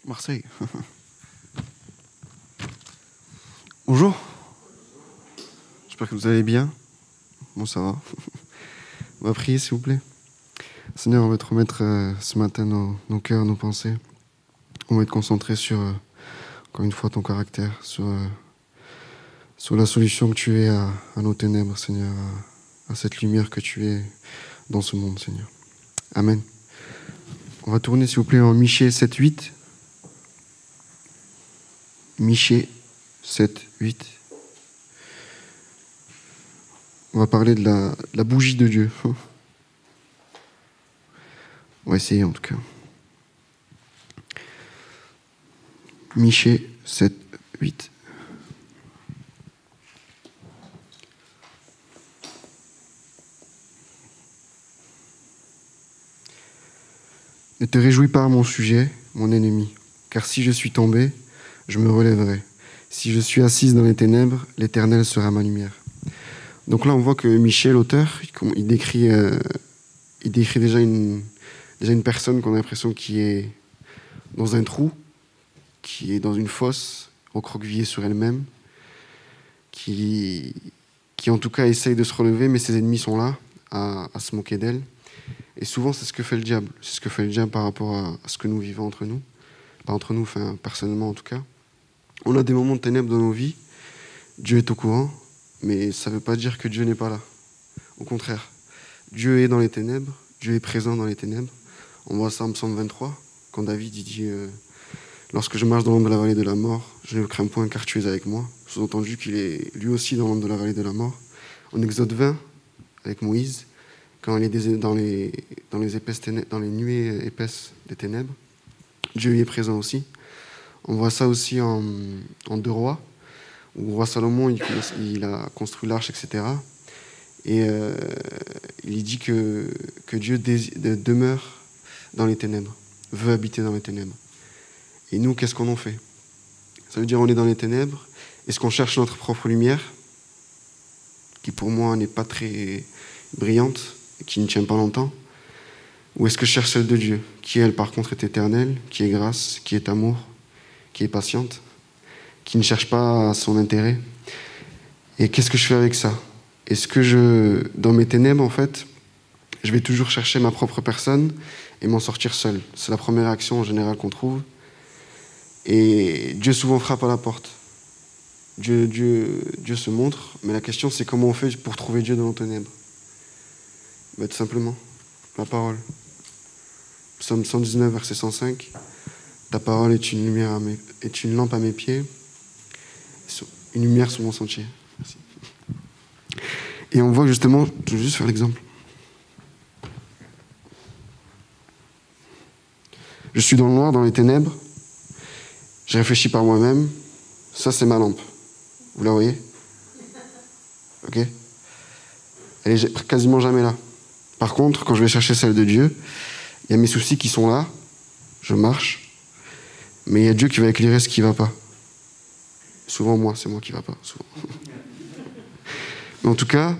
Marseille. Bonjour. J'espère que vous allez bien. Bon, ça va. On va prier, s'il vous plaît. Seigneur, on va te remettre ce matin nos cœurs, nos pensées. On va être concentré sur, encore une fois, ton caractère, sur la solution que tu es à nos ténèbres, Seigneur, à cette lumière que tu es dans ce monde, Seigneur. Amen. On va tourner, s'il vous plaît, en Michée 7-8. Michée 7-8. On va parler de la bougie de Dieu. On va essayer en tout cas. Michée 7-8. Ne te réjouis pas à mon sujet, mon ennemi, car si je suis tombé, je me relèverai. Si je suis assise dans les ténèbres, l'Éternel sera ma lumière. Donc là, on voit que Michée, l'auteur, il décrit déjà une personne qu'on a l'impression qui est dans un trou, qui est dans une fosse, recroquevillée sur elle-même, qui en tout cas essaye de se relever, mais ses ennemis sont là à se moquer d'elle. Et souvent, c'est ce que fait le diable. C'est ce que fait le diable par rapport à ce que nous vivons entre nous. Pas entre nous, enfin, personnellement en tout cas. On a des moments de ténèbres dans nos vies. Dieu est au courant, mais ça ne veut pas dire que Dieu n'est pas là. Au contraire, Dieu est dans les ténèbres, Dieu est présent dans les ténèbres. On voit ça en Psaume 23, quand David il dit « Lorsque je marche dans l'ombre de la vallée de la mort, je ne crains point car tu es avec moi ». Sous-entendu qu'il est lui aussi dans l'ombre de la vallée de la mort. En Exode 20, avec Moïse, quand il est dans les nuées épaisses des ténèbres, Dieu y est présent aussi. On voit ça aussi en 2 Rois, où le roi Salomon il a construit l'arche, etc. Et il dit que Dieu demeure dans les ténèbres, veut habiter dans les ténèbres. Et nous, qu'est-ce qu'on en fait? Ça veut dire on est dans les ténèbres. Est-ce qu'on cherche notre propre lumière, qui pour moi n'est pas très brillante, et qui ne tient pas longtemps? Ou est-ce que je cherche celle de Dieu, qui elle par contre est éternelle, qui est grâce, qui est amour, qui est patiente, qui ne cherche pas son intérêt? Et qu'est-ce que je fais avec ça? Est-ce que dans mes ténèbres, en fait, je vais toujours chercher ma propre personne et m'en sortir seul? C'est la première réaction en général qu'on trouve. Et Dieu souvent frappe à la porte. Dieu se montre, mais la question c'est comment on fait pour trouver Dieu dans nos ténèbres? Tout simplement, la parole. Psaume 119, verset 105. Ta parole est une lampe à mes pieds, une lumière sur mon sentier. Merci. Et on voit justement, je vais juste faire l'exemple. Je suis dans le noir, dans les ténèbres. Je réfléchis par moi-même. Ça, c'est ma lampe. Vous la voyez? Ok? Elle est quasiment jamais là. Par contre, quand je vais chercher celle de Dieu, il y a mes soucis qui sont là. Je marche. Mais il y a Dieu qui va éclairer ce qui ne va pas. Souvent, c'est moi qui ne va pas. Souvent. Mais en tout cas,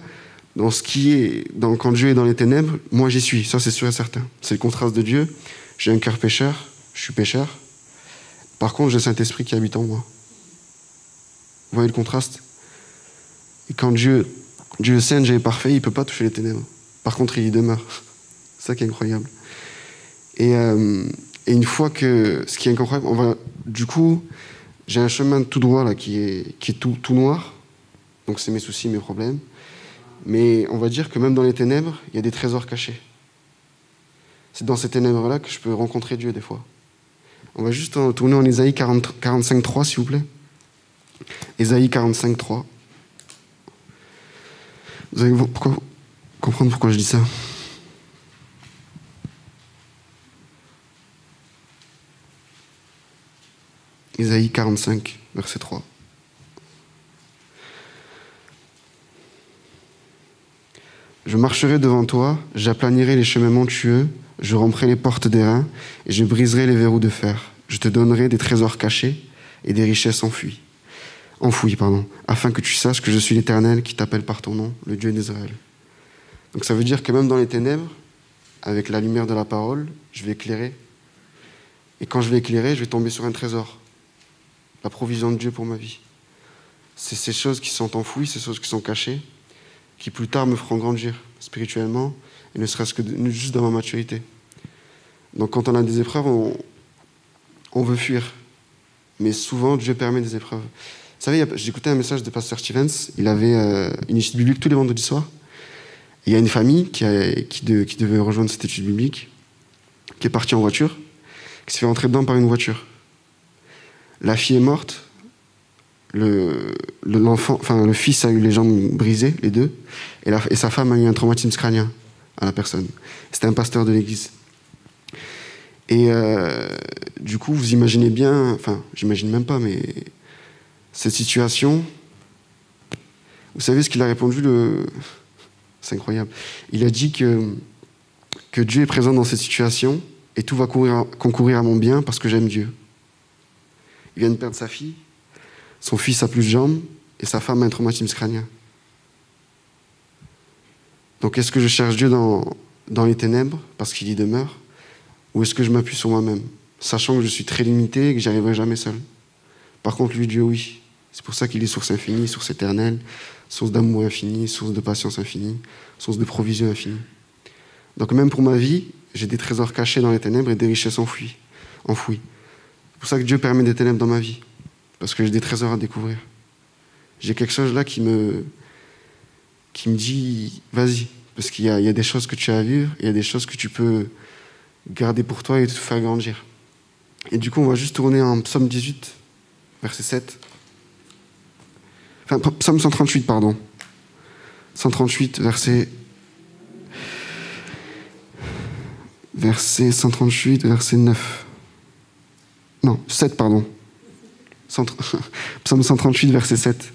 quand Dieu est dans les ténèbres, moi j'y suis. Ça, c'est sûr et certain. C'est le contraste de Dieu. J'ai un cœur pécheur. Je suis pécheur. Par contre, j'ai le Saint-Esprit qui habite en moi. Vous voyez le contraste? Et quand Dieu est saint, Dieu est parfait, il ne peut pas toucher les ténèbres. Par contre, il y demeure. C'est ça qui est incroyable. Et une fois que... Ce qui est incroyable, du coup, j'ai un chemin tout droit là, qui est tout noir. Donc c'est mes soucis, mes problèmes. Mais on va dire que même dans les ténèbres, il y a des trésors cachés. C'est dans ces ténèbres-là que je peux rencontrer Dieu des fois. On va juste tourner en Ésaïe 45.3, s'il vous plaît. Ésaïe 45.3. Vous allez comprendre pourquoi je dis ça. Ésaïe 45, verset 3. Je marcherai devant toi, j'aplanirai les chemins montueux, je romprai les portes d'airain et je briserai les verrous de fer. Je te donnerai des trésors cachés et des richesses enfouies, afin que tu saches que je suis l'Éternel qui t'appelle par ton nom, le Dieu d'Israël. Donc ça veut dire que même dans les ténèbres, avec la lumière de la parole, je vais éclairer Et quand je vais éclairer, je vais tomber sur un trésor. La provision de Dieu pour ma vie. C'est ces choses qui sont enfouies, ces choses qui sont cachées, qui plus tard me feront grandir spirituellement, et ne serait-ce que juste dans ma maturité. Donc quand on a des épreuves, on veut fuir. Mais souvent, Dieu permet des épreuves. Vous savez, j'écoutais un message de Pasteur Stevens, il avait une étude biblique tous les vendredis soirs. Il y a une famille qui devait rejoindre cette étude biblique, qui est partie en voiture, qui s'est fait rentrer dedans par une voiture. La fille est morte, le fils a eu les jambes brisées, les deux, et sa femme a eu un traumatisme crânien à la personne. C'était un pasteur de l'église. Et du coup, vous imaginez bien, enfin, j'imagine même pas, mais cette situation, vous savez ce qu'il a répondu, c'est incroyable. Il a dit que Dieu est présent dans cette situation et tout va concourir à mon bien parce que j'aime Dieu. Il vient de perdre sa fille, son fils a plus de jambes et sa femme a un traumatisme crânien. Donc est-ce que je cherche Dieu dans les ténèbres parce qu'il y demeure, ou est-ce que je m'appuie sur moi-même, sachant que je suis très limité et que j'y arriverai jamais seul? Par contre, lui, Dieu, oui. C'est pour ça qu'il est source infinie, source éternelle, source d'amour infini, source de patience infinie, source de provision infinie. Donc même pour ma vie, j'ai des trésors cachés dans les ténèbres et des richesses enfouies. C'est pour ça que Dieu permet des ténèbres dans ma vie, parce que j'ai des trésors à découvrir. J'ai quelque chose là qui me dit, vas-y, parce qu'il y a des choses que tu as à vivre, il y a des choses que tu peux garder pour toi et te faire grandir. Et du coup, on va juste tourner en Psaume 18, verset 7. Enfin, Psaume 138, pardon. 138, verset 9. Non, 7, pardon. Psaume 138, verset 7.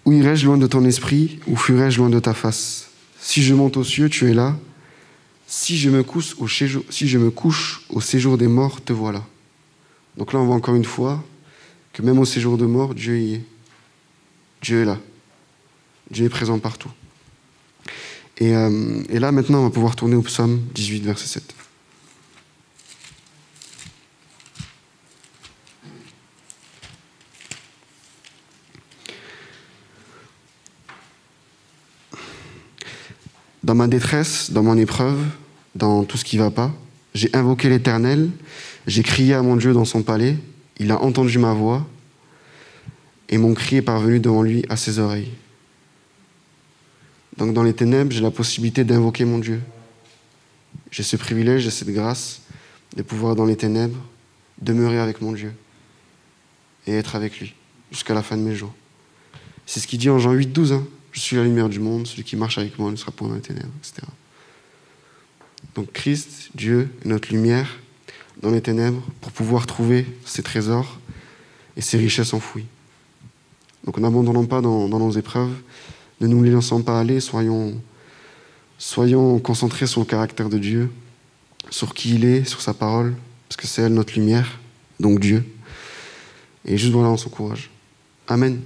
Où irai-je loin de ton esprit, ou fuirai-je loin de ta face? Si je monte aux cieux, tu es là. Si je me couche au séjour des morts, te voilà. Donc là, on voit encore une fois que même au séjour de mort, Dieu y est. Dieu est là. Dieu est présent partout. Et là, maintenant, on va pouvoir tourner au psaume 18, verset 7. Dans ma détresse, dans mon épreuve, dans tout ce qui ne va pas, j'ai invoqué l'Éternel, j'ai crié à mon Dieu dans son palais, il a entendu ma voix, et mon cri est parvenu devant lui à ses oreilles. Donc dans les ténèbres, j'ai la possibilité d'invoquer mon Dieu. J'ai ce privilège, j'ai cette grâce de pouvoir dans les ténèbres demeurer avec mon Dieu et être avec lui jusqu'à la fin de mes jours. C'est ce qu'il dit en Jean 8, 12. Je suis la lumière du monde, celui qui marche avec moi ne sera point dans les ténèbres, etc. Donc Christ, Dieu, est notre lumière dans les ténèbres pour pouvoir trouver ses trésors et ses richesses enfouies. Donc n'abandonnons pas dans nos épreuves, ne nous les laissons pas aller, soyons concentrés sur le caractère de Dieu, sur qui il est, sur sa parole, parce que c'est elle notre lumière, donc Dieu. Et juste voilà, on s'encourage. Amen.